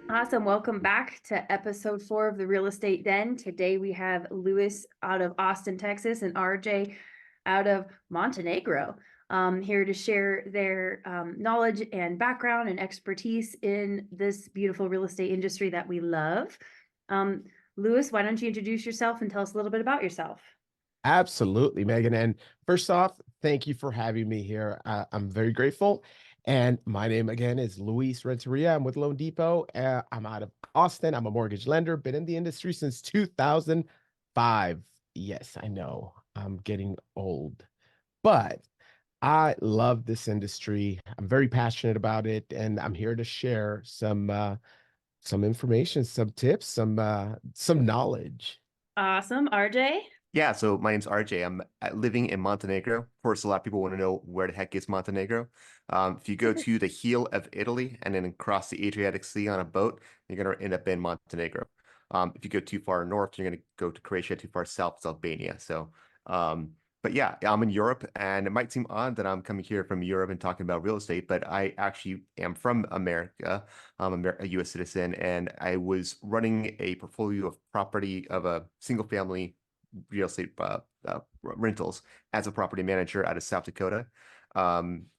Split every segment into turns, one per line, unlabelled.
Awesome. Welcome back to episode 4 of the Real Estate Den. Today we have Lewis out of Austin, Texas, and RJ out of Montenegro, here to share their knowledge and background and expertise in this beautiful real estate industry that we love. Lewis, why don't you introduce yourself and tell us a little bit about yourself?
Absolutely, Megan. And first off, thank you for having me here. I'm very grateful. And my name again is Luis Renteria. I'm with Loan Depot. I'm out of Austin. I'm a mortgage lender. Been in the industry since 2005. Yes, I know I'm getting old, but I love this industry. I'm very passionate about it, and I'm here to share some information, some tips, some knowledge.
Awesome. RJ?
Yeah, so my name's RJ. I'm living in Montenegro. Of course, a lot of people want to know where the heck is Montenegro. If you go to the heel of Italy and then cross the Adriatic Sea on a boat, you're going to end up in Montenegro. If you go too far north, you're going to go to Croatia. Too far south, it's Albania. But yeah, I'm in Europe, and it might seem odd that I'm coming here from Europe and talking about real estate, but I actually am from America. I'm a U.S. citizen, and I was running a portfolio of property of a single family real estate rentals as a property manager out of South Dakota.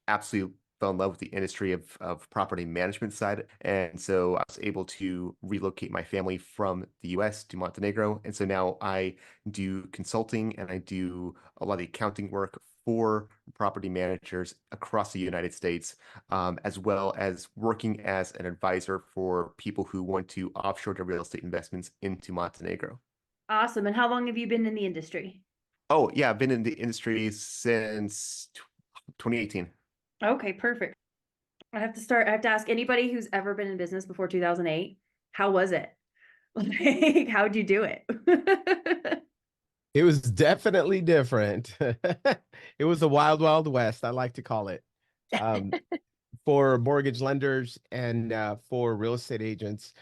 Absolutely fell in love with the industry of property management side. And so I was able to relocate my family from the US to Montenegro. And so now I do consulting and I do a lot of the accounting work for property managers across the United States, as well as working as an advisor for people who want to offshore their real estate investments into Montenegro.
Awesome. And how long have you been in the industry?
Oh, yeah, I've been in the industry since 2018.
Okay, perfect. I have to ask anybody who's ever been in business before 2008, how was it? Like, how'd you do it?
It was definitely different. It was the wild, wild west, I like to call it, um, for mortgage lenders and for real estate agents.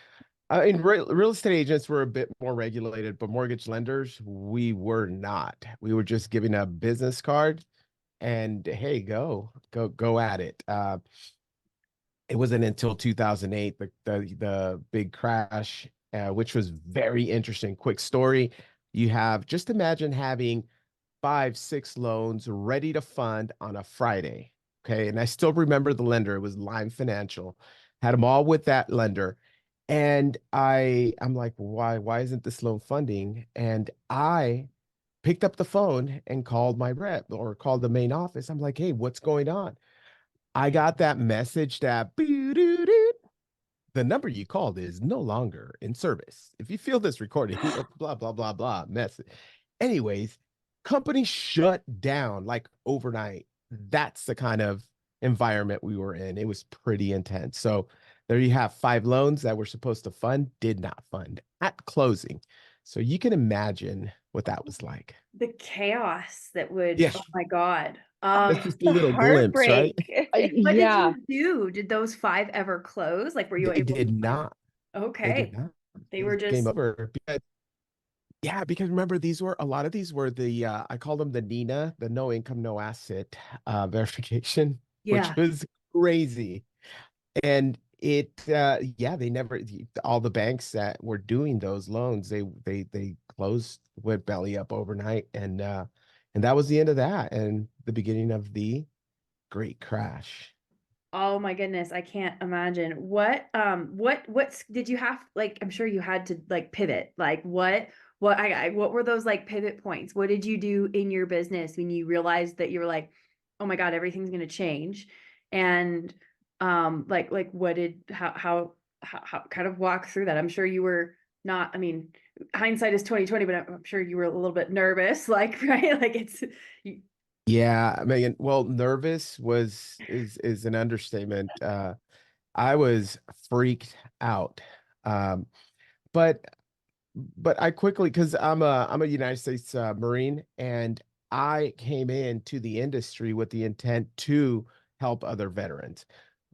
Real estate agents were a bit more regulated, but mortgage lenders, we were not. We were just giving a business card and hey, go at it. It wasn't until 2008, the big crash, which was very interesting. Quick story. You have just imagine having 5, 6 loans ready to fund on a Friday. Okay. And I still remember the lender. It was Lime Financial. Had them all with that lender. And I'm like, why isn't this loan funding? And I picked up the phone and called my rep or called the main office. I'm like, hey, what's going on? I got that message that the number you called is no longer in service. If you feel this recording, blah, blah, blah, blah, message. Anyways, company shut down like overnight. That's the kind of environment we were in. It was pretty intense. So there you have 5 loans that were supposed to fund, did not fund at closing. So you can imagine what that was like.
The chaos that would,
Yeah,
oh my God.
that's just a
The
little glimpse, right?
heartbreak. What did
Yeah.
you do? Did those 5 ever close? Like, were you
They
able to
did
find?
not. They did
Okay.
not.
They
It
were
was game
just,
over. Yeah, because remember, these were a lot of these were the I call them the NINA, the no income, no asset verification, which
yeah.
was crazy. And yeah, they never all the banks that were doing those loans, they closed, went belly up overnight, and that was the end of that and the beginning of the great crash.
Oh my goodness, I can't imagine. What's did you have, like, I'm sure you had to like pivot. Like what were those like pivot points? What did you do in your business when you realized that you were like, "Oh my God, everything's going to change." And like what did how kind of walk through that? I'm sure you were not, I mean, hindsight is 2020, but I'm sure you were a little bit nervous, like, right? Like it's you,
Yeah, Megan. Well, nervous is an understatement. I was freaked out. Um, but I quickly, because I'm a United States Marine, and I came into the industry with the intent to help other veterans,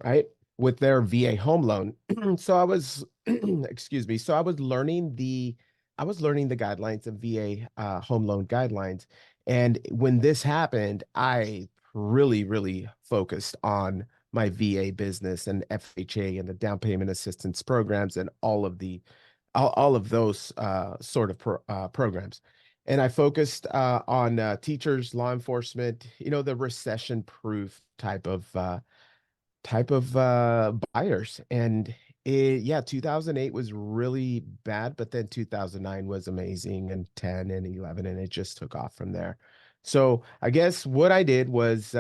right? With their VA home loan. So I was, excuse me. So I was learning the guidelines of VA home loan guidelines. And when this happened, I really, really focused on my VA business and FHA and the down payment assistance programs and all of those sort of programs. And I focused on teachers, law enforcement, the recession proof type of buyers. And yeah, 2008 was really bad, but then 2009 was amazing, and 10 and 11, and it just took off from there. So I guess what I did was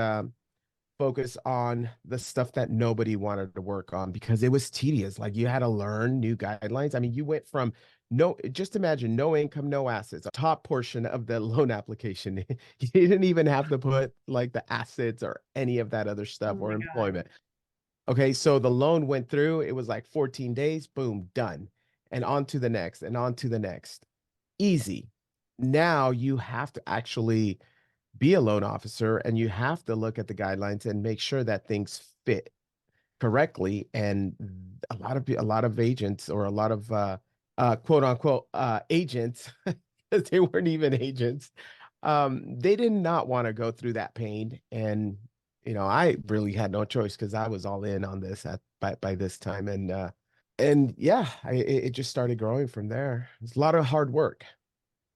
focus on the stuff that nobody wanted to work on because it was tedious. Like you had to learn new guidelines. I mean, you went from just imagine no income, no assets, a top portion of the loan application. You didn't even have to put like the assets or any of that other
Oh
stuff or
my God.
employment. Okay, so the loan went through, it was like 14 days, boom, done. And on to the next, and on to the next. Easy. Now you have to actually be a loan officer and you have to look at the guidelines and make sure that things fit correctly. And a lot of agents or a lot of quote unquote agents, because they weren't even agents, they did not want to go through that pain. And I really had no choice because I was all in on this by this time. And yeah, it just started growing from there. It's a lot of hard work.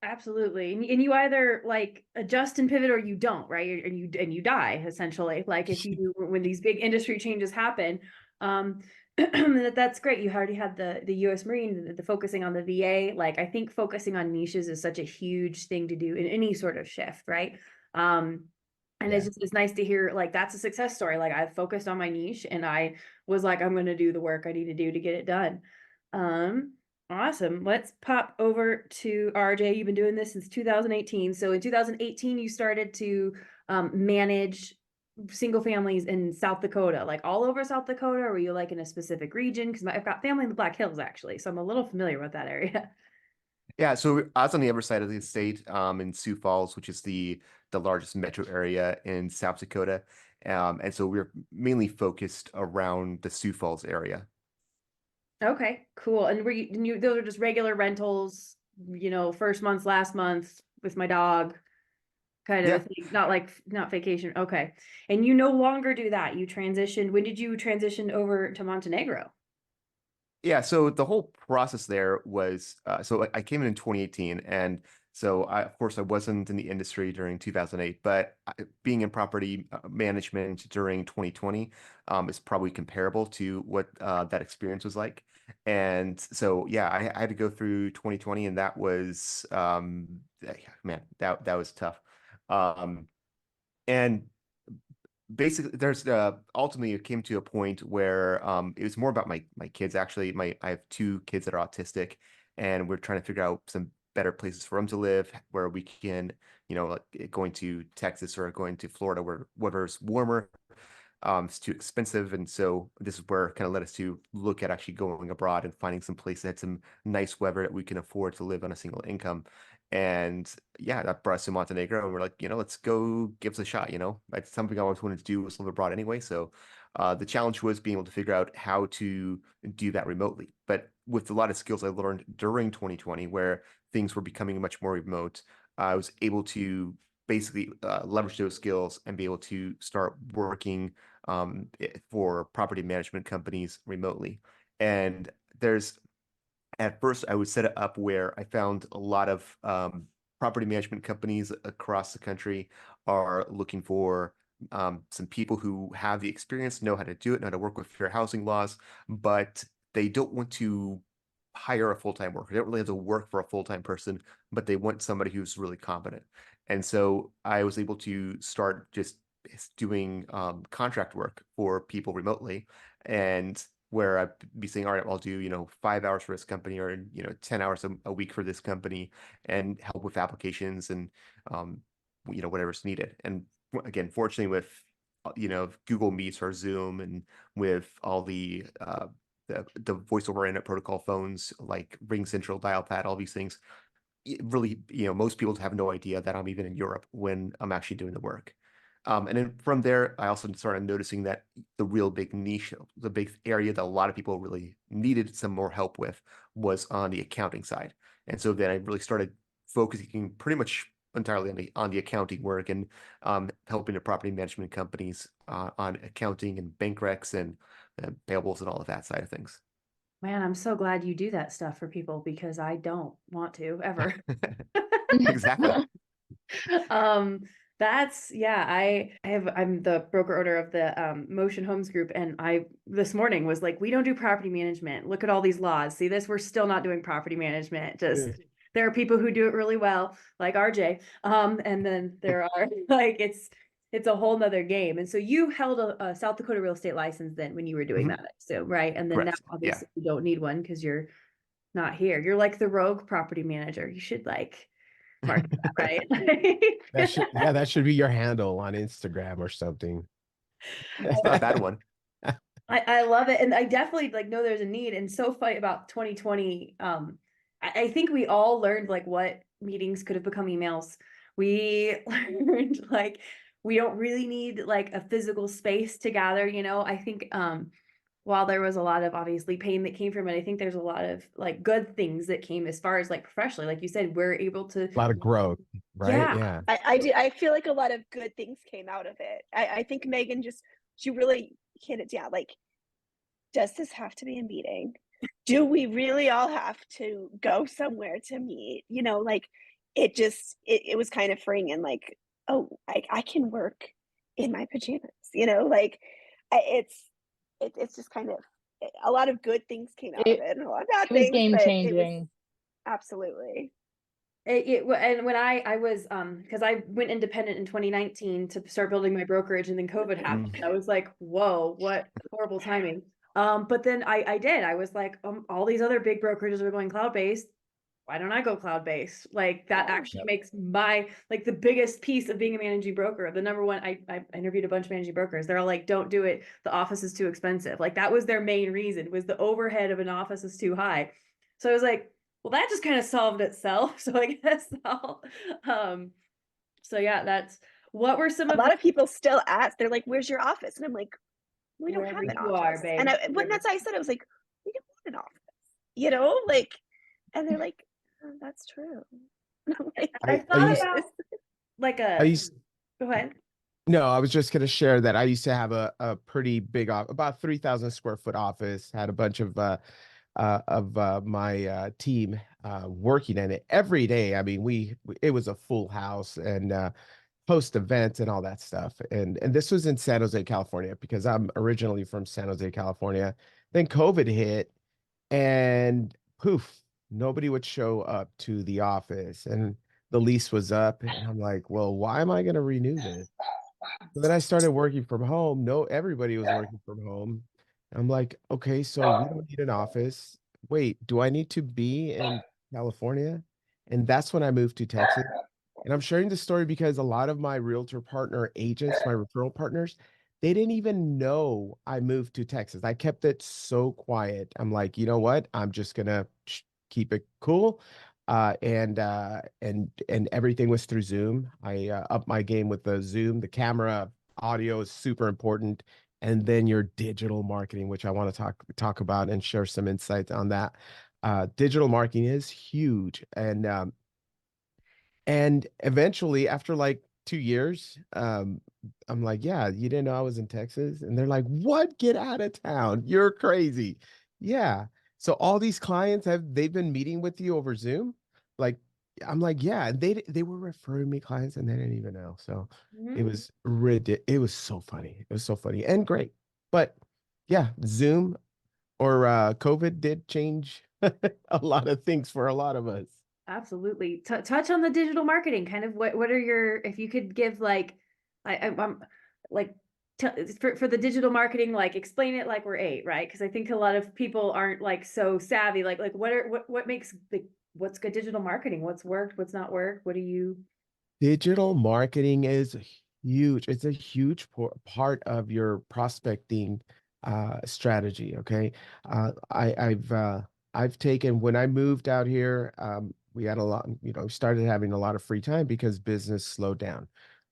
Absolutely. And you either like adjust and pivot or you don't, right? And you die essentially. Like if you when these big industry changes happen, um that's great. You already had the US Marine, the focusing on the VA. Like I think focusing on niches is such a huge thing to do in any sort of shift, right? And
Yeah.
it's nice to hear like that's a success story. Like I've focused on my niche and I was like, I'm gonna do the work I need to do to get it done. Um Awesome. Let's pop over to RJ. You've been doing this since 2018. So in 2018, you started to manage single families in South Dakota, like all over South Dakota, or were you like in a specific region? Because I've got family in the Black Hills actually, so I'm a little familiar with that area.
Yeah, so I was on the other side of the state, in Sioux Falls, which is the largest metro area in South Dakota. And so we're mainly focused around the Sioux Falls area.
Okay, cool. And those are just regular rentals, first month, last month with my dog kind of a
Yeah.
thing, not vacation. Okay. And you no longer do that. You transitioned. When did you transition over to Montenegro?
Yeah, so the whole process there was so I came in 2018, and so of course I wasn't in the industry during 2008, but being in property management during 2020 is probably comparable to what that experience was like. And so yeah, I had to go through 2020, and that was man, that was tough. Um, and basically there's ultimately it came to a point where it was more about my kids. Actually, my I have two kids that are autistic, and we're trying to figure out some better places for them to live where we can, like going to Texas or going to Florida where weather's warmer. It's too expensive, and so this is where it kind of led us to look at actually going abroad and finding some place that had some nice weather that we can afford to live on a single income. And yeah, that brought us to Montenegro, and we're like, let's go give us a shot. It's something I always wanted to do, was live abroad anyway. So the challenge was being able to figure out how to do that remotely. But with a lot of skills I learned during 2020, where things were becoming much more remote, I was able to basically leverage those skills and be able to start working for property management companies remotely. And there's at first I would set it up where I found a lot of property management companies across the country are looking for some people who have the experience, know how to do it, know how to work with fair housing laws, but they don't want to hire a full-time worker. They don't really have to work for a full-time person, but they want somebody who's really competent. And so I was able to start just doing contract work for people remotely, and where I'd be saying, all right, I'll do, 5 hours for this company, or, 10 hours a week for this company, and help with applications and, um, whatever's needed. And again, fortunately with, Google Meets or Zoom, and with all the voice over internet protocol phones like Ring Central, Dialpad, all these things, it really, most people have no idea that I'm even in Europe when I'm actually doing the work. And then from there, I also started noticing that the real big niche, the big area that a lot of people really needed some more help with, was on the accounting side. And so then I really started focusing pretty much entirely on the accounting work and helping the property management companies on accounting and bank recs and payables and all of that side of things.
Man, I'm so glad you do that stuff for people because I don't want to ever.
Exactly.
That's yeah, I'm the broker owner of the Motion Homes Group, and I this morning was like, we don't do property management. Look at all these laws. See this? We're still not doing property management. Just there are people who do it really well, like RJ. And then there are like it's a whole nother game. And so you held a South Dakota real estate license then when you were doing
Mhm.
that, so right? And then now
Correct. Yeah.
obviously you don't need one because you're not here. You're like the rogue property manager. You should like market that, right?
That should be your handle on Instagram or something.
It's not a bad one.
I love it. And I definitely like know there's a need. And so funny about 2020. I think we all learned like what meetings could have become emails. We learned like we don't really need like a physical space to gather, you know. I think while there was a lot of obviously pain that came from it, I think there's a lot of like good things that came as far as like professionally, like you said, we're able to
A lot of growth, right?
yeah.
I feel like a lot of good things came out of it. I think Megan she really hit it down. Like, does this have to be a meeting? Do we really all have to go somewhere to meet? You know, like it was kind of freeing and like, oh, I can work in my pajamas, you know, like it's just kind of a lot of good things came out of it and a lot of bad
It was
things,
game
but it was
changing.
absolutely.
And when I was because I went independent in 2019 to start building my brokerage, and then COVID happened. I was like, whoa, what horrible timing. But then I did. I was like, all these other big brokerages are going cloud-based. Why don't I go cloud-based? Like that actually makes my like the biggest piece of being a managing broker. The number one, I interviewed a bunch of managing brokers. They're all like, don't do it. The office is too expensive. Like that was their main reason, was the overhead of an office is too high. So I was like, well, that just kind of solved itself. So I guess so yeah, that's what were some
A
of
lot of people still ask, they're like, where's your office? And I'm like, we don't
wherever
have an
you are,
office.
babe.
And when that's I said, I was like, we don't want an office, you know, like, and they're like, oh, that's true. And I'm like,
I thought about like
I used
go ahead.
No, I was just going to share that I used to have a pretty big, about 3,000 square foot office, had a bunch of my team working in it every day. I mean, it was a full house and host events and all that stuff. And this was in San Jose, California, because I'm originally from San Jose, California. Then COVID hit and poof, nobody would show up to the office and the lease was up. And I'm like, well, why am I going to renew this? So then I started working from home. No, everybody was working from home. I'm like, okay, so we don't need an office. Wait, do I need to be in California? And that's when I moved to Texas. And I'm sharing this story because a lot of my realtor partner agents, my referral partners, they didn't even know I moved to Texas. I kept it so quiet. I'm like, you know what? I'm just gonna keep it cool. And everything was through Zoom. I upped my game with the Zoom. The camera, audio is super important, and then your digital marketing, which I want to talk about and share some insights on that. Digital marketing is huge, and eventually, after like 2 years, I'm like, yeah, you didn't know I was in Texas? And they're like, what? Get out of town. You're crazy. Yeah. So all these clients they've been meeting with you over Zoom? Like, I'm like, yeah. And they were referring me clients and they didn't even know. So it was it was so funny. It was so funny and great. But yeah, Zoom or COVID did change a lot of things for a lot of us.
Absolutely. Touch on the digital marketing. Kind of what are your, if you could give like, I'm like for the digital marketing, like explain it like we're 8, right? Because I think a lot of people aren't like so savvy. Like what makes what's good digital marketing? What's worked? What's not worked? What do you?
Digital marketing is huge. It's a huge part of your prospecting strategy. Okay. I've taken, when I moved out here, we had a lot, started having a lot of free time because business slowed down,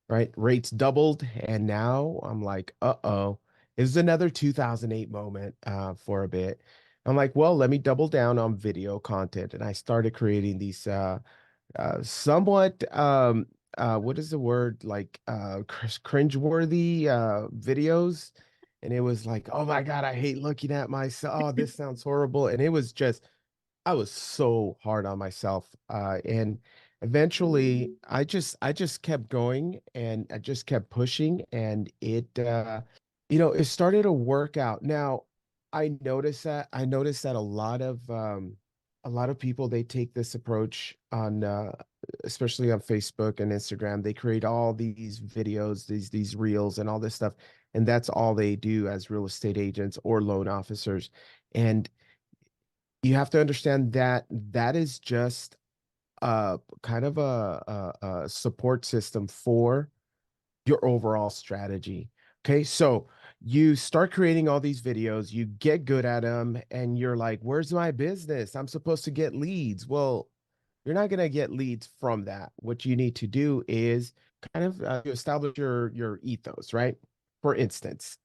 right? Rates doubled. And now I'm like, uh-oh, it was another 2008 moment for a bit. I'm like, well, let me double down on video content. And I started creating these somewhat what is the word, like cringeworthy videos, and it was like, oh my God, I hate looking at myself. Oh, this sounds horrible. And it was just, I was so hard on myself. And eventually I just kept going, and I just kept pushing, and it started to work out. Now, I noticed that a lot of people, they take this approach on especially on Facebook and Instagram. They create all these videos, these reels and all this stuff, and that's all they do as real estate agents or loan officers. And you have to understand that that is just kind of a support system for your overall strategy. Okay, so you start creating all these videos, you get good at them, and you're like, where's my business? I'm supposed to get leads. Well, you're not going to get leads from that. What you need to do is kind of establish your ethos, right? For instance,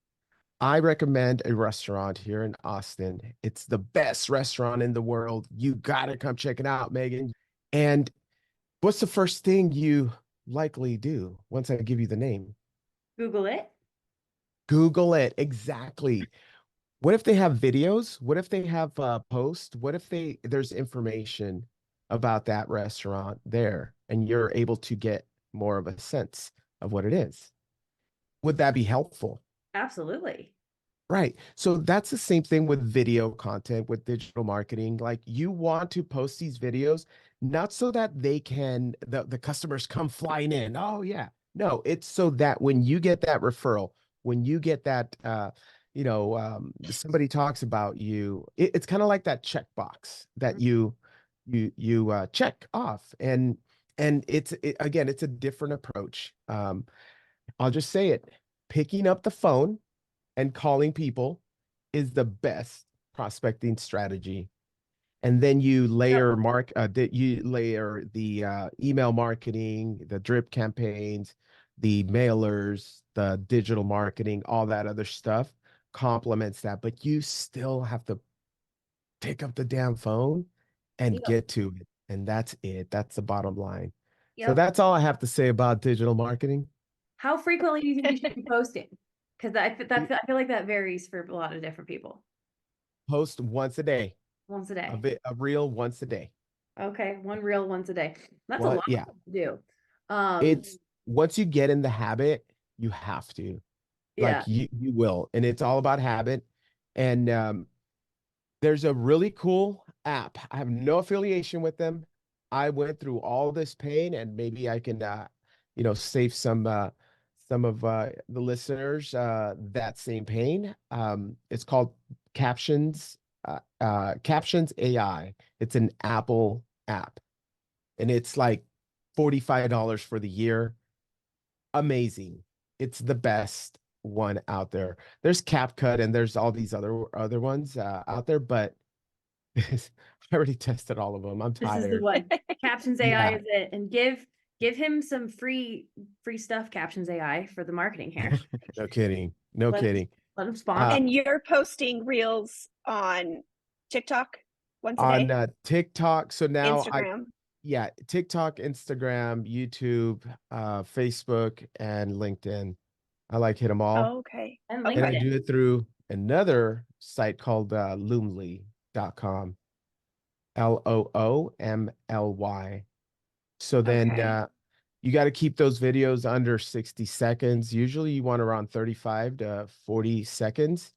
I recommend a restaurant here in Austin. It's the best restaurant in the world. You got to come check it out, Megan. And what's the first thing you likely do once I give you the name?
Google it.
Google it. Exactly. What if they have videos? What if they have posts? What if there's information about that restaurant there, and you're able to get more of a sense of what it is? Would that be helpful?
Absolutely.
Right. So that's the same thing with video content, with digital marketing. Like, you want to post these videos, not so that the customers come flying in. Oh yeah. No, it's so that when you get that referral, when you get that, somebody talks about you, it's kind of like that checkbox that you check off. And again, it's a different approach. I'll just say it, picking up the phone and calling people is the best prospecting strategy. And then you layer the email marketing, the drip campaigns, the mailers, the digital marketing, all that other stuff complements that. But you still have to pick up the damn phone and
Yep.
get to it. And that's it. That's the bottom line. So
Yep.
that's all I have to say about digital marketing.
How frequently do you think you should be posting? Because I feel like that varies for a lot of different people.
Post once a day,
Once a day.
a reel once a day.
Okay, one reel once a day. That's a
What?
lot
Yeah.
to do.
It's once you get in the habit, you have to.
Yeah.
Like, you will. And it's all about habit. And there's a really cool app. I have no affiliation with them. I went through all this pain, and maybe I can save some of the listeners that same pain. It's called Captions AI. It's an Apple app, and it's like $45 for the year. Amazing. It's the best one out there. There's CapCut, and there's all these other ones out there, but I already tested all of them. I'm
This is the
tired.
one. Captions AI
Yeah,
is it. And give him some free stuff, Captions AI, for the marketing here.
no kidding. No
Let
kidding.
let him sponsor.
And you're posting reels on TikTok once a day,
On TikTok. So now
Instagram.
TikTok, Instagram, YouTube, Facebook, and LinkedIn. I hit them all.
Oh, okay.
And
And I
LinkedIn.
do it through another site called loomly.com. LOOMLY. So then
Okay.
you got to keep those videos under 60 seconds. Usually you want around 35 to 40 seconds.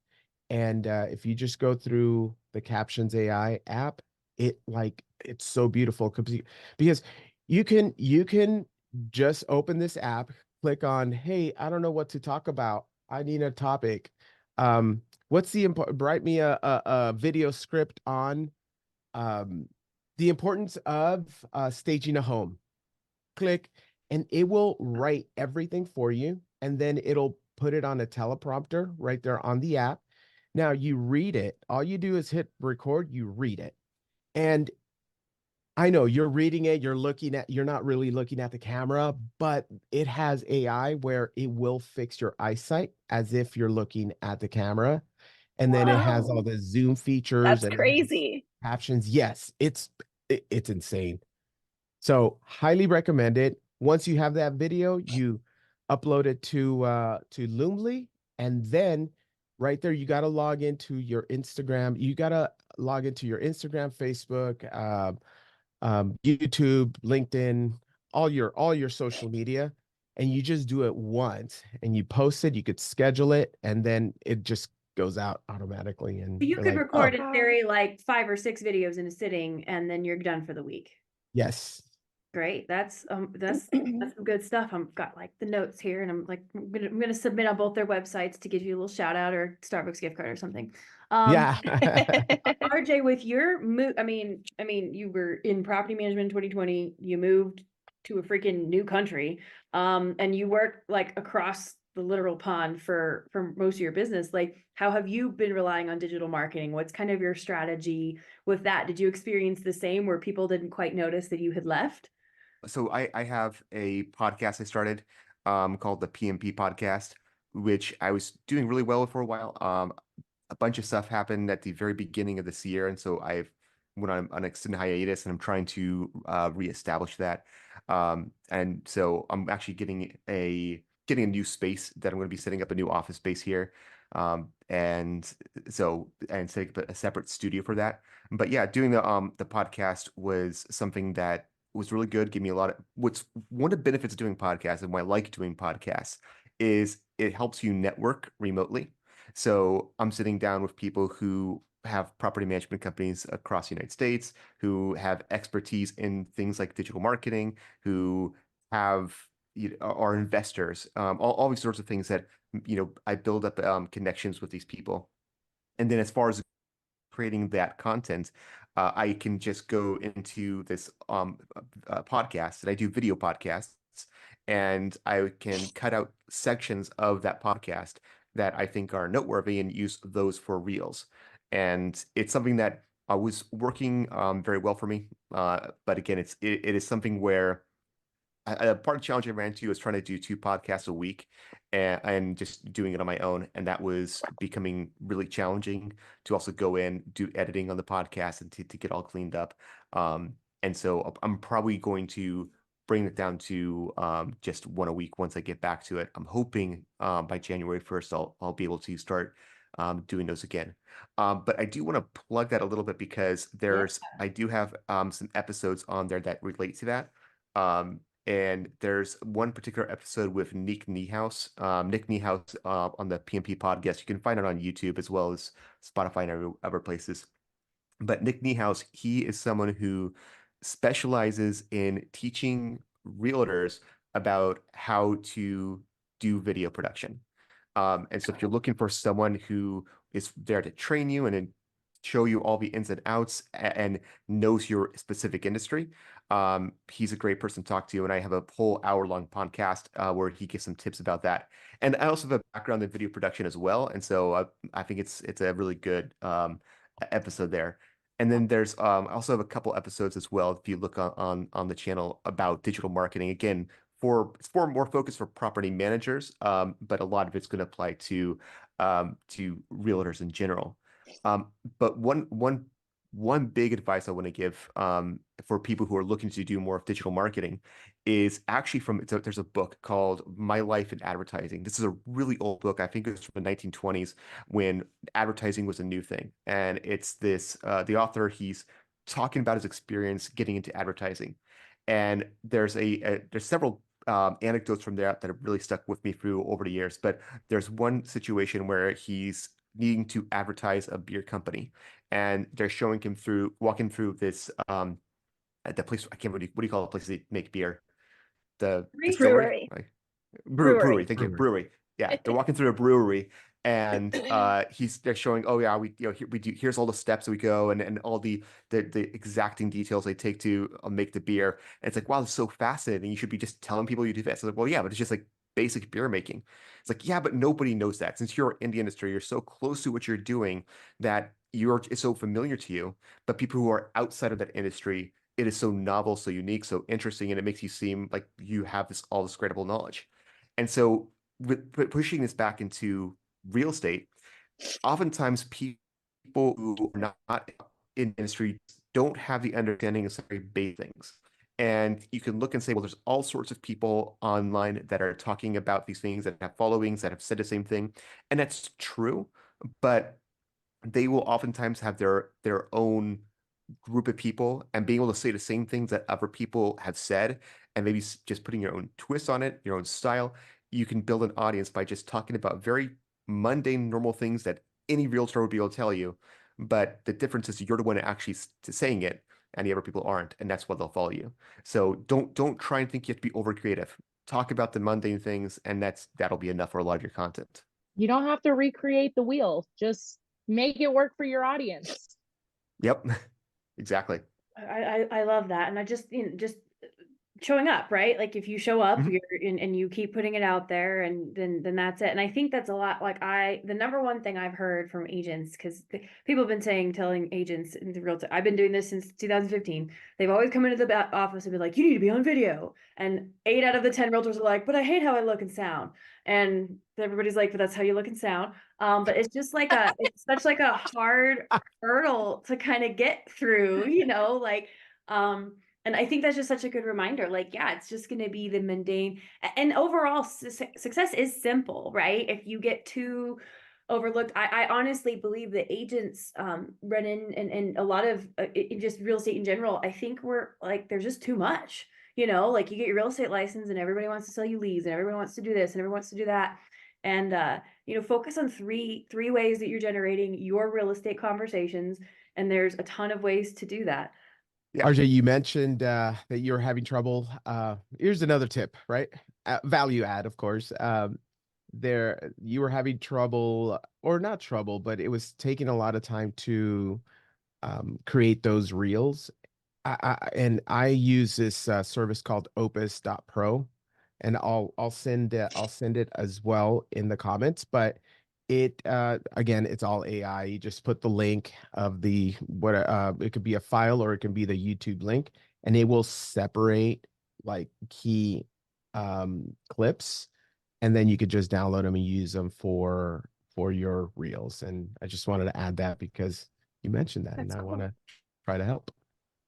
And if you just go through the Captions AI app, it's so beautiful because you can just open this app, click on, hey, I don't know what to talk about. I need a topic. Write me a video script on the importance of staging a home. Click, and it will write everything for you, and then it'll put it on a teleprompter right there on the app. Now you read it. All you do is hit record, you read it. And I know you're reading it, you're not really looking at the camera, but it has AI where it will fix your eyesight as if you're looking at the camera. And then it has all
Wow.
the zoom features
That's
and
crazy.
captions. Yes, it's insane. So highly recommend it. Once you have that video, you upload it to Loomly, and then right there you got to log into your Instagram. You got to log into your Instagram, Facebook, YouTube, LinkedIn, all your social media, and you just do it once and you post it. You could schedule it, and then it just goes out automatically. And
You
you're
could
like,
record
oh,
in theory like 5 or 6 videos in a sitting, and then you're done for the week.
yes.
Great. That's some good stuff. I've got like the notes here, and I'm gonna submit on both their websites to give you a little shout out or Starbucks gift card or something.
Yeah.
RJ, with your move, I mean, you were in property management in 2020. You moved to a freaking new country, and you work like across the literal pond for most of your business. Like, how have you been relying on digital marketing? What's kind of your strategy with that? Did you experience the same where people didn't quite notice that you had left?
So I have a podcast I started called the PMP podcast, which I was doing really well with for a while. A bunch of stuff happened at the very beginning of this year, and so I've went on an extended hiatus, and I'm trying to reestablish that. And so I'm actually getting a new space that I'm going to be setting up a new office space here. And setting up a separate studio for that. But yeah, doing the podcast was something that was really good. Gave me a lot of what's one of the benefits of doing podcasts and why I like doing podcasts is it helps you network remotely. So I'm sitting down with people who have property management companies across the United States, who have expertise in things like digital marketing, who have are investors, all these sorts of things that I build up connections with these people. And then as far as creating that content, I can just go into this podcast, and I do video podcasts, and I can cut out sections of that podcast that I think are noteworthy and use those for reels. And it's something that was working very well for me. But again, it is something where a part of the challenge I ran into was trying to do 2 podcasts a week and just doing it on my own. And that was becoming really challenging to also go in, do editing on the podcast and to get all cleaned up. And so I'm probably going to bring it down to just one a week once I get back to it. I'm hoping by January 1st, I'll be able to start doing those again. But I do want to plug that a little bit because I do have some episodes on there that relate to that. And there's one particular episode with Nick Niehaus. Nick Niehaus on the PMP podcast. You can find it on YouTube as well as Spotify and other places. But Nick Niehaus, he is someone who specializes in teaching realtors about how to do video production. And so if you're looking for someone who is there to train you and then show you all the ins and outs and knows your specific industry, he's a great person to talk to. And I have a whole hour-long podcast where he gives some tips about that. And I also have a background in video production as well. And so I think it's a really good episode there. And then there's I also have a couple episodes as well if you look on the channel about digital marketing. Again, it's for more focus for property managers, but a lot of it's going to apply to realtors in general. But one big advice I want to give for people who are looking to do more of digital marketing is actually there's a book called My Life in Advertising. This is a really old book. I think it's from the 1920s when advertising was a new thing. And it's the author, he's talking about his experience getting into advertising. And there's several anecdotes from there that have really stuck with me through over the years. But there's one situation where he's needing to advertise a beer company, and they're showing him walking through this at the place. I can't remember what do you call the place they make beer? The distillery,
Brewery.
brewery. Thank you, brewery. Yeah, they're walking through a brewery, and they're showing, oh yeah, here's all the steps we go and all the exacting details they take to make the beer. And it's like, wow, it's so fascinating. You should be just telling people you do that. So like, well, yeah, but it's just like basic beer making. It's like, yeah, but nobody knows that. Since you're in the industry, you're so close to what you're doing that it's so familiar to you. But people who are outside of that industry, it is so novel, so unique, so interesting, and it makes you seem like you have all this credible knowledge. And so with pushing this back into real estate, oftentimes people who are not in the industry don't have the understanding of some very basic things. And you can look and say, well, there's all sorts of people online that are talking about these things, that have followings, that have said the same thing. And that's true, but they will oftentimes have their own group of people, and being able to say the same things that other people have said and maybe just putting your own twist on it, your own style. You can build an audience by just talking about very mundane, normal things that any realtor would be able to tell you. But the difference is you're the one actually saying it, and the other people aren't, and that's why they'll follow you. So don't try and think you have to be over creative. Talk about the mundane things, and that'll be enough for a lot of your content.
You don't have to recreate the wheel. Just make it work for your audience.
Yep, exactly.
I love that. And I just, just showing up, right? Like if you show up,
Mhm.
you're and you keep putting it out there, and then that's it. And I think that's a lot. Like the number one thing I've heard from agents, because people have been telling agents in the realtor, I've been doing this since 2015. They've always come into the office and been like, you need to be on video. And 8 out of the 10 realtors are like, but I hate how I look and sound. And everybody's like, but that's how you look and sound. But it's just like it's such like a hard hurdle to kind of get through, like, and I think that's just such a good reminder. Like, yeah, it's just going to be the mundane, and overall success is simple, right? If you get too overlooked, I honestly believe that agents run in, and a lot of just real estate in general, I think we're like, there's just too much, like you get your real estate license and everybody wants to sell you leads, and everyone wants to do this and everyone wants to do that. And focus on three ways that you're generating your real estate conversations, and there's a ton of ways to do that.
Yeah.
RJ, you mentioned that you're having trouble. Here's another tip, right? Value add, of course. You were having trouble, or not trouble, but it was taking a lot of time to create those reels. And I use this service called opus.pro, and I'll send it as well in the comments. But it again, it's all AI. You just put the link of it could be a file or it can be the YouTube link, and it will separate like key clips, and then you could just download them and use them for your reels. And I just wanted to add that because you mentioned that, and I want to try to help.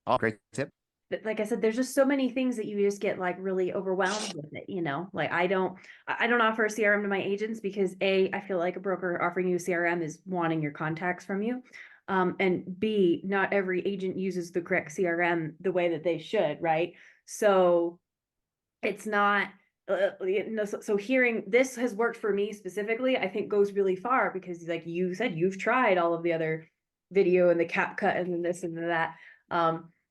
Oh, great tip.
But like I said, there's just so many things that you just get like really overwhelmed with it, like I don't offer a CRM to my agents because I feel like a broker offering you a CRM is wanting your contacts from you. And B, not every agent uses the correct CRM the way that they should, right? So it's not, so hearing this has worked for me specifically, I think goes really far, because like you said, you've tried all of the other video and the CapCut and this and that.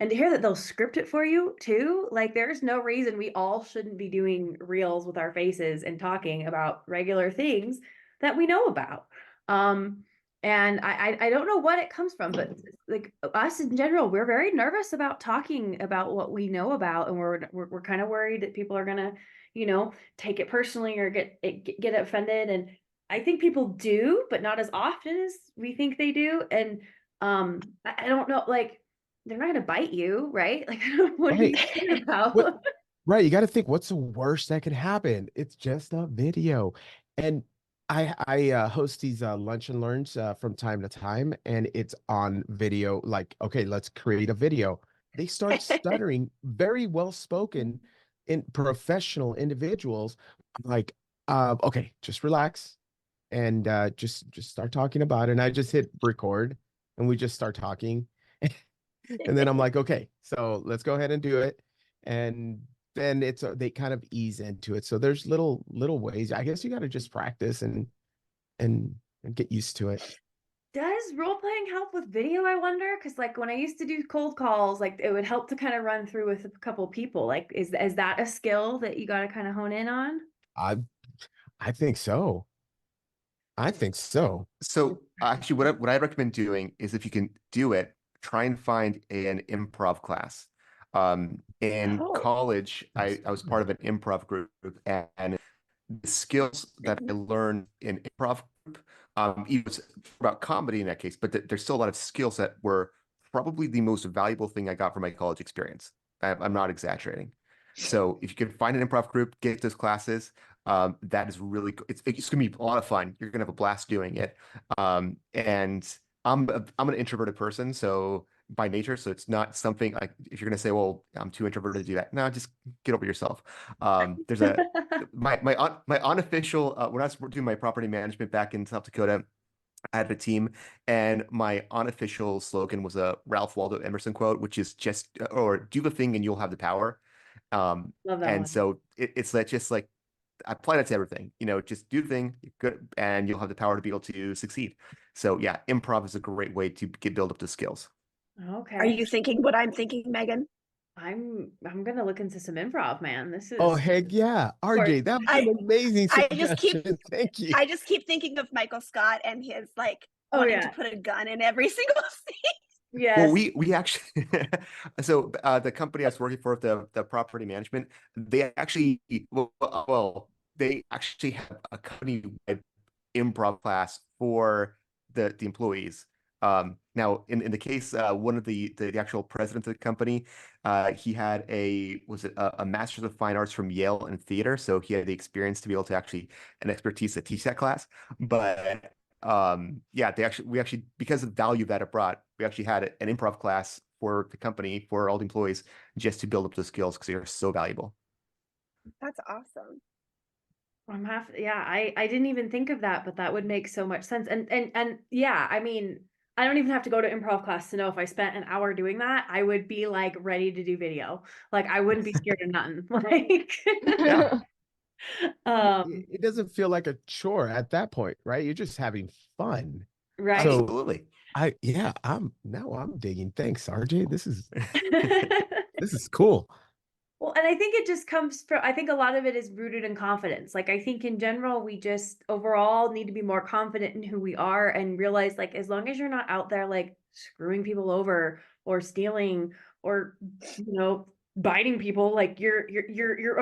And to hear that they'll script it for you too, like there's no reason we all shouldn't be doing reels with our faces and talking about regular things that we know about. And I don't know what it comes from, but like us in general, we're very nervous about talking about what we know about, and we're kind of worried that people are gonna, take it personally or get offended. And I think people do, but not as often as we think they do. And I don't know, like they're not gonna bite you, right? Like, what are you thinking about?
Right, you got to think, what's the worst that could happen? It's just a video. And I host these lunch and learns from time to time, and it's on video. Like, okay, let's create a video. They start stuttering, very well spoken, in professional individuals. I'm like, okay, just relax and just start talking about it. And I just hit record, and we just start talking. And then I'm like, okay, so let's go ahead and do it. And then they kind of ease into it. So there's little ways. I guess you got to just practice and get used to it.
Does role playing help with video, I wonder? Because like when I used to do cold calls, like it would help to kind of run through with a couple people. Like, is that a skill that you got to kind of hone in on?
I think so. I think so.
So actually, what I recommend doing is, if you can do it, try and find an improv class. In college, I was part of an improv group, and the skills that I learned in improv group, it was about comedy in that case, but there's still a lot of skills that were probably the most valuable thing I got from my college experience. I'm not exaggerating. So if you can find an improv group, get those classes. That is really, it's gonna be a lot of fun. You're gonna have a blast doing it. And I'm an introverted person, so by nature. So it's not something like if you're going to say, well, I'm too introverted to do that. No, just get over yourself. There's my unofficial, when I was doing my property management back in South Dakota, I had a team, and my unofficial slogan was a Ralph Waldo Emerson quote, which is just, or do the thing and you'll have the power.
Love that
And
one.
so it's that just like, I apply that to everything, just do the thing, good, and you'll have the power to be able to succeed. So yeah, improv is a great way to build up the skills.
Okay.
Are you thinking what I'm thinking, Megan?
I'm gonna look into some improv, man. This is
Oh, heck yeah. RJ, that was an amazing
I just keep
suggestion. Thank you.
I just keep thinking of Michael Scott and his like
Oh,
wanting
yeah.
to put a gun in every single scene.
yes.
Well, we actually, so the company I was working for, the property management, they actually, they actually have a company-wide improv class for the employees. Now in the case, one of the actual president of the company, he had a master's of fine arts from Yale in theater, so he had the experience to be able to actually an expertise to teach that class. But yeah, we actually, because of the value that it brought, we actually had an improv class for the company for all the employees just to build up the skills because they are so valuable.
That's awesome.
I didn't even think of that, but that would make so much sense. And yeah, I mean, I don't even have to go to improv class to know if I spent an hour doing that, I would be like ready to do video. Like I wouldn't be scared of nothing. Like
Yeah.
It doesn't feel like a chore at that point, right? You're just having fun.
right.
So
Absolutely.
I'm digging. Thanks, RJ. This is cool.
Well, and I think it just comes from, I think a lot of it is rooted in confidence. Like, I think in general, we just overall need to be more confident in who we are and realize, like, as long as you're not out there, like, screwing people over or stealing or, biting people, like, you're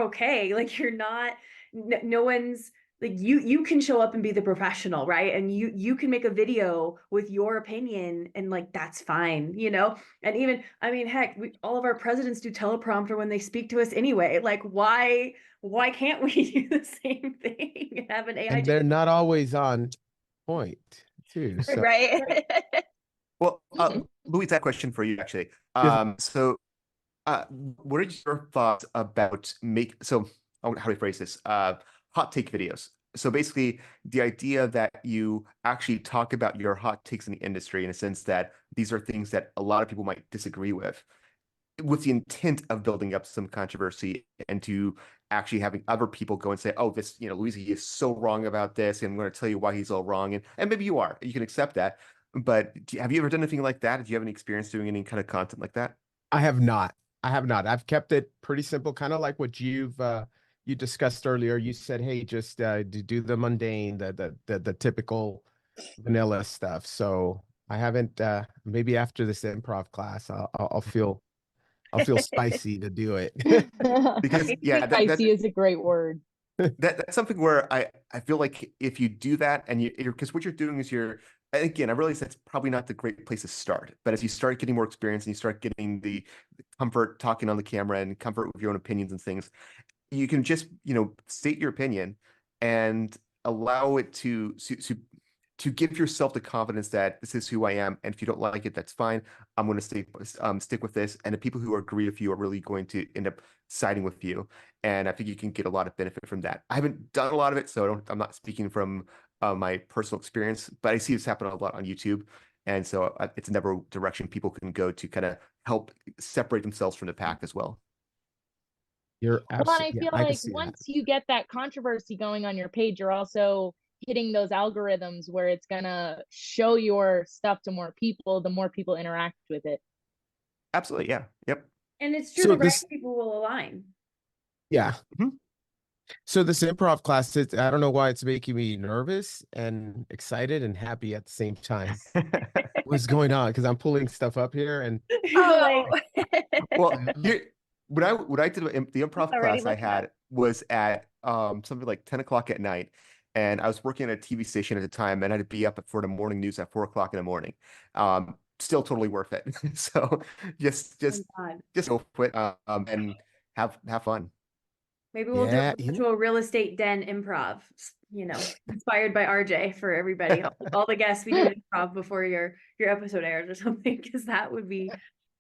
okay. Like, you're not, no one's, like you can show up and be the professional, right? And you can make a video with your opinion and like that's fine, and even I mean heck, all of our presidents do teleprompter when they speak to us anyway. Like why can't we do the same thing and have an AI
And they're not always on point too. So
Right.
Well, Louise, that question for you actually. So what are your thoughts about how do I phrase this? Hot take videos. So basically, the idea that you actually talk about your hot takes in the industry in a sense that these are things that a lot of people might disagree with the intent of building up some controversy and to actually having other people go and say, oh, this, Louise, he is so wrong about this, and I'm going to tell you why he's all wrong. And maybe you can accept that. But have you ever done anything like that? Do you have any experience doing any kind of content like that?
I have not. I've kept it pretty simple, kind of like what you discussed earlier. You said, hey, just do the mundane, the typical vanilla stuff. So I haven't. Maybe after this improv class, I'll feel spicy to do it.
Because yeah,
spicy is a great word.
That's something where I feel like if you do that and because what you're doing is and again, I realize that's probably not the great place to start, but as you start getting more experience and you start getting the comfort talking on the camera and comfort with your own opinions and things, you can just, state your opinion and allow it to give yourself the confidence that this is who I am. And if you don't like it, that's fine. I'm going to stick with this. And the people who agree with you are really going to end up siding with you. And I think you can get a lot of benefit from that. I haven't done a lot of it, so I'm not speaking from my personal experience, but I see this happen a lot on YouTube. And so it's another direction people can go to kind of help separate themselves from the pack as well.
You're
Well, and I
absolutely.
feel like once you get that controversy going on your page, you're also hitting those algorithms where it's gonna show your stuff to more people, the more people interact with it.
Absolutely. Yeah. Yep.
And it's true,
So
the right people will align.
Yeah.
Mhm.
So this improv class, I don't know why it's making me nervous and excited and happy at the same time. What's going on? Because I'm pulling stuff up here and
Oh.
Well, when I did the improv
Already
class I
looking up.
had was at something like 10 o'clock at night. And I was working at a TV station at the time and I had to be up for the morning news at 4 o'clock in the morning. Still totally worth it. So just go for it and have fun.
Maybe we'll do a
yeah.
virtual real estate den improv. inspired by RJ for everybody, all the guests we do in Improv before your episode airs or something, because that would be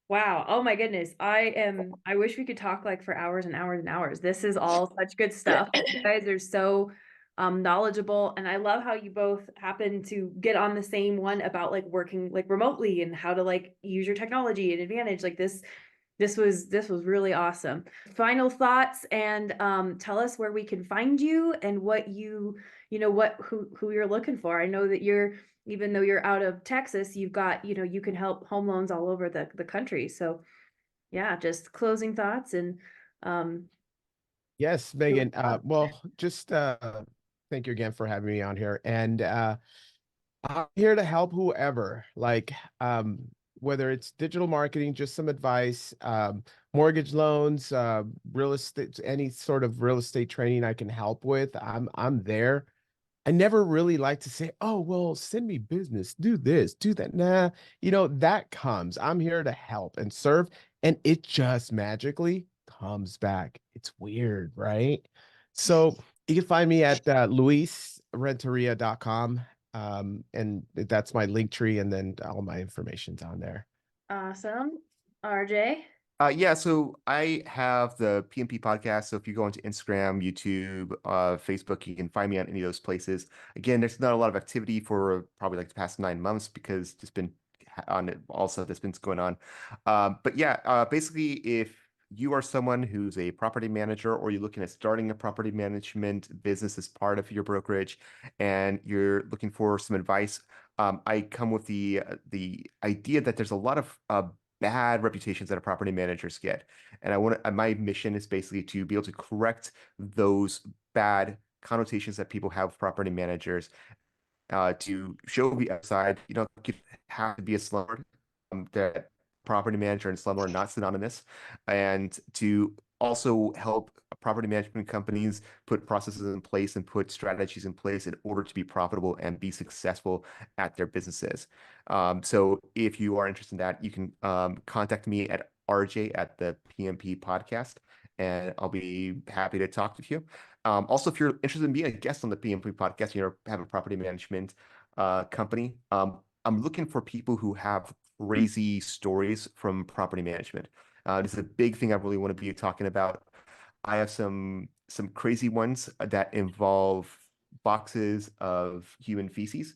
wow. Oh my goodness. I wish we could talk like for hours and hours and hours. This is all such good stuff. You guys are so knowledgeable, and I love how you both happen to get on the same one about like working like remotely and how to like use your technology and advantage. Like this was really awesome. Final thoughts, and tell us where we can find you and what who you're looking for. I know that even though you're out of Texas, you've got, you can help home loans all over the country. So yeah, just closing thoughts and
Yes, Megan. Well, just thank you again for having me on here. And I'm here to help whoever, like whether it's digital marketing, just some advice, mortgage loans, real estate, any sort of real estate training I can help with. I'm there. I never really like to say, oh, well, send me business, do this, do that. Nah, that comes. I'm here to help and serve, and it just magically comes back. It's weird, right? So you can find me at luisrenteria.com. And that's my link tree, and then all my information's on there.
awesome. RJ.
Yeah, so I have the PMP podcast. So if you go into Instagram, YouTube, Facebook, you can find me on any of those places. Again, there's not a lot of activity for probably like the past 9 months because just been on all stuff that's been going on. But yeah, basically, if you are someone who's a property manager or you're looking at starting a property management business as part of your brokerage and you're looking for some advice, I come with the idea that there's a lot of bad reputations that a property managers get. And my mission is basically to be able to correct those bad connotations that people have with property managers, to show the upside. You don't have to be a slumlord, that property manager and slumlord are not synonymous, and to also help property management companies put processes in place and put strategies in place in order to be profitable and be successful at their businesses. So if you are interested in that, you can contact me at RJ at the PMP podcast, and I'll be happy to talk with you. Also, if you're interested in being a guest on the PMP podcast, have a property management company, I'm looking for people who have crazy stories from property management. This is a big thing I really want to be talking about. I have some crazy ones that involve boxes of human feces.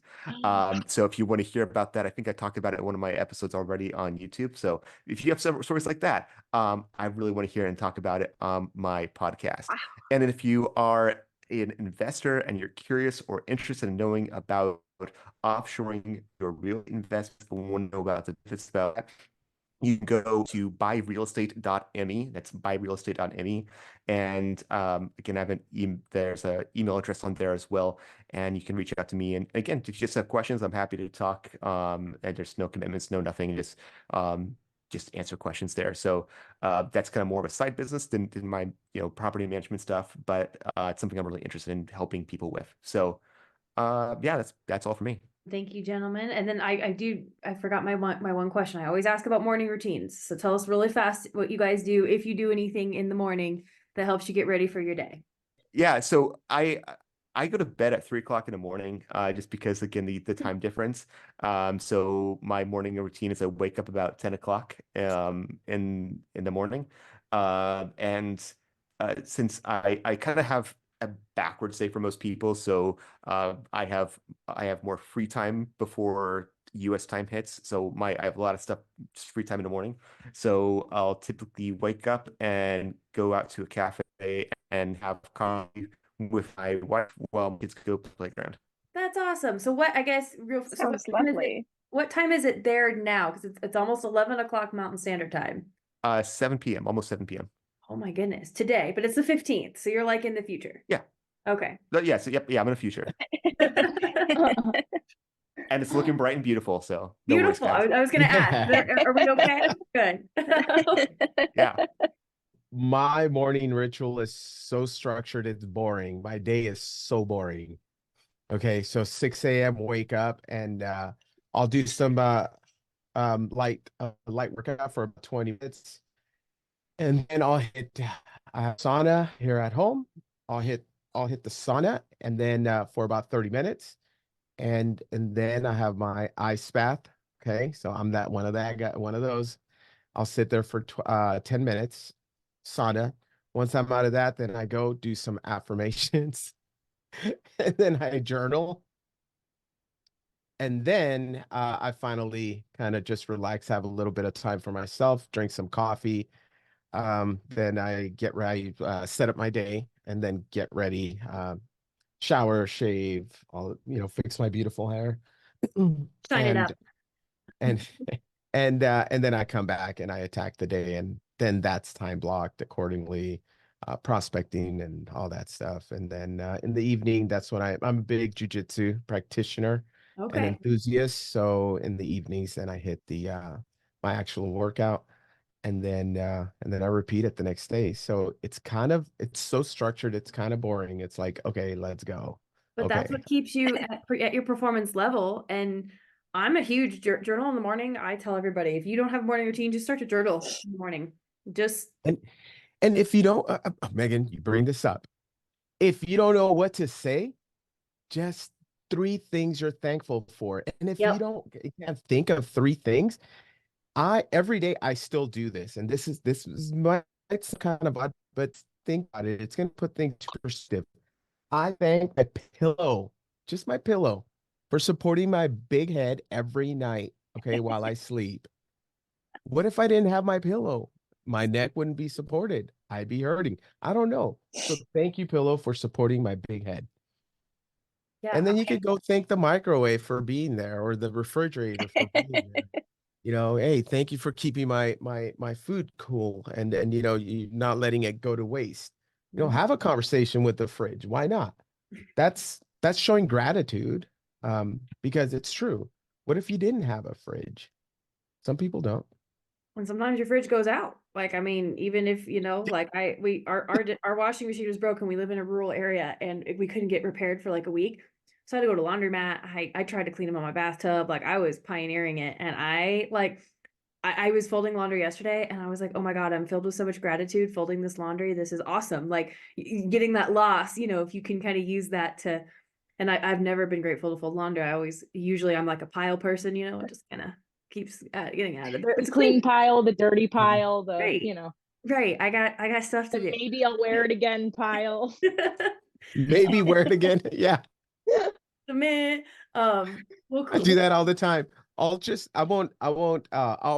So if you want to hear about that, I think I talked about it in one of my episodes already on YouTube. So if you have some stories like that, I really want to hear and talk about it on my podcast.
Wow.
And then if you are an investor and you're curious or interested in knowing about offshoring your real investment, but want to know about the benefits about that, you can go to buyrealestate.me. That's buyrealestate.me. And again, there's an email address on there as well. And you can reach out to me. And again, if you just have questions, I'm happy to talk. And there's no commitments, no nothing. Just answer questions there. So that's kind of more of a side business than my property management stuff, but it's something I'm really interested in helping people with. So yeah, that's all for me.
Thank you, gentlemen. And then I forgot my one question. I always ask about morning routines. So tell us really fast what you guys do, if you do anything in the morning that helps you get ready for your day.
Yeah, so I go to bed at 3 o'clock in the morning, just because again the time difference. So my morning routine is I wake up about 10 o'clock in the morning. And since I kind of have a backwards day for most people, so I have more free time before US time hits. So I have a lot of stuff, just free time in the morning. So I'll typically wake up and go out to a cafe and have coffee with my wife while my kids go to the playground.
That's awesome. So
Sounds lovely.
what time is it there now? Because it's almost 11 o'clock Mountain Standard Time.
7 p.m., almost 7 p.m.
Oh my goodness, today, but it's the 15th. So you're like in the future.
Yeah.
Okay.
But yeah, so yeah, I'm in the future. And it's looking bright and beautiful, so no worries,
Beautiful.
guys.
I was going to ask, are we okay? Good.
Yeah.
My morning ritual is so structured, it's boring. My day is so boring. Okay, so 6 a.m. wake up, and I'll do some light workout for about 20 minutes. And then I'll hit sauna here at home. I'll hit I'll hit the sauna, and then for about 30 minutes, and then I have my ice bath. Okay, so I'm that one of that. I got one of those. I'll sit there for 10 minutes, sauna. Once I'm out of that, then I go do some affirmations, and then I journal. And then I finally kind of just relax, have a little bit of time for myself, drink some coffee. Then I get ready, set up my day, and then get ready, shower, shave, all, fix my beautiful hair.
Shine it
and
up.
and and then I come back and I attack the day, and then that's time blocked accordingly, prospecting and all that stuff. And then in the evening, that's when I'm a big jujitsu practitioner and
Okay.
enthusiast. So in the evenings, then I hit the my actual workout, and then I repeat it the next day. So it's so structured, it's kind of boring. It's like, okay, let's go.
But that's
Okay.
what keeps you at your performance level. And I'm a huge journal in the morning. I tell everybody, if you don't have a morning routine, just start to journal in the morning. Just
And if you don't, Megan, you bring this up. If you don't know what to say, just 3 things you're thankful for. And if
Yep.
you can't think of 3 things, every day I still do this. And this is it's kind of odd, but think about it. It's gonna put things to perspective. I thank my pillow, just my pillow, for supporting my big head every night, okay, while I sleep. What if I didn't have my pillow? My neck wouldn't be supported. I'd be hurting. I don't know. So thank you, pillow, for supporting my big head. And
Yeah.
then you could go thank the microwave for being there, or the refrigerator for being there. Hey, thank you for keeping my food cool, and you not letting it go to waste. Have a conversation with the fridge. Why not? That's showing gratitude, because it's true. What if you didn't have a fridge? Some people don't.
And sometimes your fridge goes out. Like, I mean, even if, like our washing machine was broken. We live in a rural area and we couldn't get repaired for like a week. So I had to go to laundromat. I tried to clean them on my bathtub. Like I was pioneering it. And I was folding laundry yesterday and I was like, oh my God, I'm filled with so much gratitude folding this laundry. This is awesome. Like getting that loss, if you can kind of use that to, and I've never been grateful to fold laundry. Usually I'm like a pile person, and just kind of keeps getting out of there.
The clean pile, the dirty pile,
Right. Right. I got stuff to do.
Maybe I'll wear it again pile.
Maybe wear it again. Yeah.
Man. Well, cool.
I do that all the time. I'll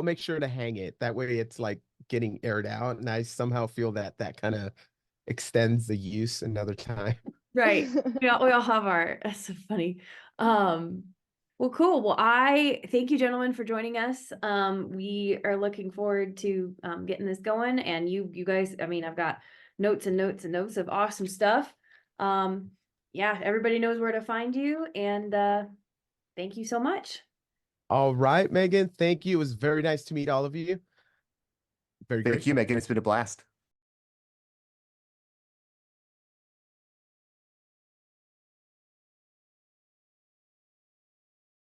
make sure to hang it. That way it's like getting aired out, and I somehow feel that kind of extends the use another time.
Right. We all have that's so funny. Well, cool. Well, I thank you, gentlemen, for joining us. We are looking forward to getting this going. And you guys, I mean, I've got notes and notes and notes of awesome stuff. Yeah, everybody knows where to find you. And thank you so much.
All right, Megan. Thank you. It was very nice to meet all of you. Very
Thank
great.
you, Megan. It's been a blast.